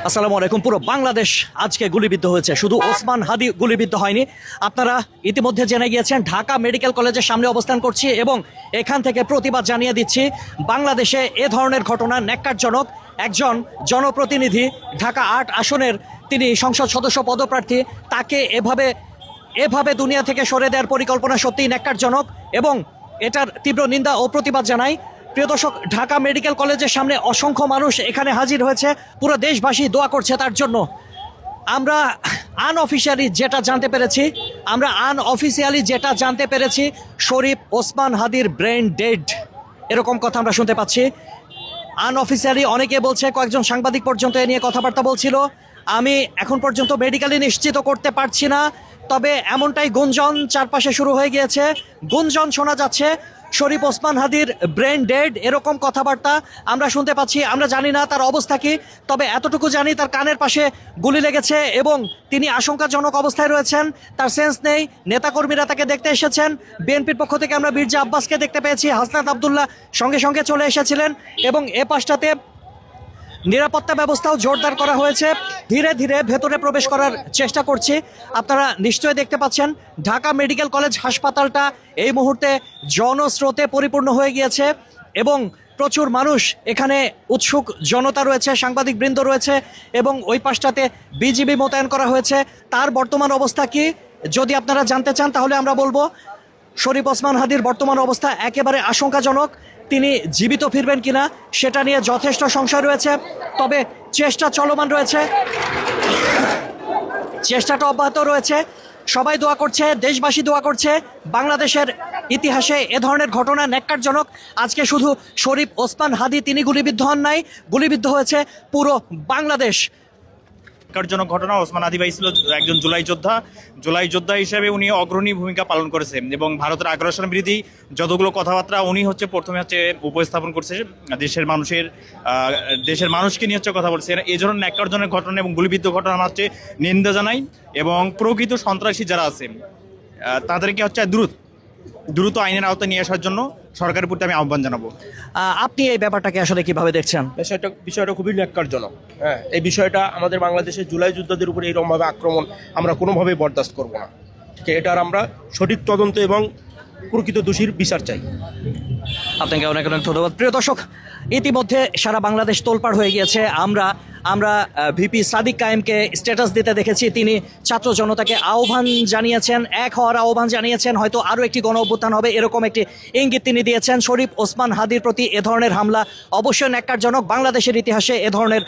আসসালামু আলাইকুম। পুরো বাংলাদেশ আজকে গুলিবিদ্ধ হয়েছে, শুধু ওসমান হাদি গুলিবিদ্ধ হয়নি। আপনারা ইতিমধ্যে জেনে গিয়েছেন ঢাকা মেডিকেল কলেজের সামনে অবস্থান করছি এবং এখান থেকে প্রতিবাদ জানিয়ে দিচ্ছি। বাংলাদেশে এ ধরনের ঘটনা ন্যাক্কারজনক। একজন জনপ্রতিনিধি, ঢাকা ৮ আসনের তিনি সংসদ সদস্য পদপ্রার্থী, তাকে এভাবে দুনিয়া থেকে সরে দেওয়ার পরিকল্পনা সত্যিই ন্যাক্কারজনক এবং এটার তীব্র নিন্দা ও প্রতিবাদ জানাই। প্রিয় দর্শক, ঢাকা মেডিকেল কলেজের সামনে অসংখ্য মানুষ এখানে হাজির হয়েছে, পুরো দেশবাসী দোয়া করছে তার জন্য। আমরা আনঅফিশিয়ালি যেটা জানতে পেরেছি শরীফ ওসমান হাদির ব্রেন ডেড, এরকম কথা আমরা শুনতে পাচ্ছি। আনঅফিশিয়ালি অনেকে বলছে, কয়েকজন সাংবাদিক পর্যন্ত এ নিয়ে কথাবার্তা বলছিল। আমি এখন পর্যন্ত মেডিকেলি নিশ্চিত করতে পারছি না, তবে এমনটাই গুঞ্জন চারপাশে শুরু হয়ে গিয়েছে। গুঞ্জন শোনা যাচ্ছে শরীফ ওসমান হাদির ব্রেন ডেড, এরকম কথাবার্তা আমরা শুনতে পাচ্ছি। আমরা জানি না তার অবস্থা কি, তবে এতটুকু জানি তার কানের পাশে গুলি লেগেছে এবং তিনি আশঙ্কাজনক অবস্থায় রয়েছেন, তার সেন্স নেই। নেতাকর্মীরা তাকে দেখতে এসেছেন। বিএনপির পক্ষ থেকে আমরা মির্জা আব্বাসকে দেখতে পেয়েছি, হাসনাত আবদুল্লাহ সঙ্গে সঙ্গে চলে এসেছিলেন এবং এ পাশটাতে নিরাপত্তা ব্যবস্থাও জোরদার করা হয়েছে। ধীরে ধীরে ভেতরে প্রবেশ করার চেষ্টা করছি। আপনারা নিশ্চয়ই দেখতে পাচ্ছেন ঢাকা মেডিকেল কলেজ হাসপাতালটা এই মুহূর্তে জনস্রোতে পরিপূর্ণ হয়ে গিয়েছে এবং প্রচুর মানুষ এখানে, উৎসুক জনতা রয়েছে, সাংবাদিকবৃন্দ রয়েছে এবং ওই পাশটাতে বিজিবি মোতায়েন করা হয়েছে। তার বর্তমান অবস্থা কি যদি আপনারা জানতে চান তাহলে আমরা বলবো, শরীফ ওসমান হাদির বর্তমান অবস্থা একেবারে আশঙ্কাজনক। তিনি জীবিত ফিরবেন কিনা সেটা নিয়ে যথেষ্ট সংশয় রয়েছে, তবে চেষ্টা চলমান রয়েছে, চেষ্টাটা অব্যাহত রয়েছে। সবাই দোয়া করছে, দেশবাসী দোয়া করছে। বাংলাদেশের ইতিহাসে এ ধরনের ঘটনা ন্যাক্কারজনক। আজকে শুধু শরীফ ওসমান হাদি তিনি গুলিবিদ্ধ হন নাই, গুলিবিদ্ধ হয়েছে পুরো বাংলাদেশ। ন্যাক্কারজনক ঘটনা। ওসমান হাদি ভাই ছিল একজন জুলাই যোদ্ধা হিসেবে উনি অগ্রণী ভূমিকা পালন করেছেন এবং ভারতের আগ্রাসন বিরোধী যতগুলো কথাবার্তা উনি প্রথমে উপস্থাপন করছে, দেশের মানুষকে নিয়ে কথা বলছে। এই ধরনের ন্যাক্কারজনক ঘটনা এবং গুলিবিদ্ধ ঘটনা আমরা নিন্দা জানাই এবং প্রকৃত সন্ত্রাসী যারা আছে তাদেরকে দ্রুত আইনের আওতায় নিয়ে আসার জন্য সরকারের প্রতি আমি আহ্বান জানাবো। আপনি এই ব্যাপারটাকে আসলে কিভাবে দেখছেন? বিষয়টা খুবই ন্যাক্কারজনক। হ্যাঁ, এই বিষয়টা আমাদের বাংলাদেশের জুলাই যোদ্ধাদের উপরে এরকমভাবে আক্রমণ আমরা কোনোভাবেই বরদাস্ত করব না। ঠিক আছে, এটার আমরা সঠিক তদন্ত এবং প্রকৃত দোষীর বিচার চাই। আপনাকে অনেক অনেক ধন্যবাদ। প্রিয় দর্শক, ইতিমধ্যে সারা বাংলাদেশ তোলপাড় হয়ে গিয়েছে। আমরা ভিপি সাদিক কায়েমকে স্ট্যাটাস দিতে দেখেছি। তিনি ছাত্র জনতাকে আহ্বান জানিয়েছেন, এক হওয়ার আহ্বান জানিয়েছেন, হয়তো আরও একটি গণ অভ্যুত্থান হবে এরকম একটি ইঙ্গিত তিনি দিয়েছেন। শরীফ ওসমান হাদির প্রতি এ ধরনের হামলা অবশ্যই ন্যাক্কারজনক। বাংলাদেশের ইতিহাসে এ ধরনের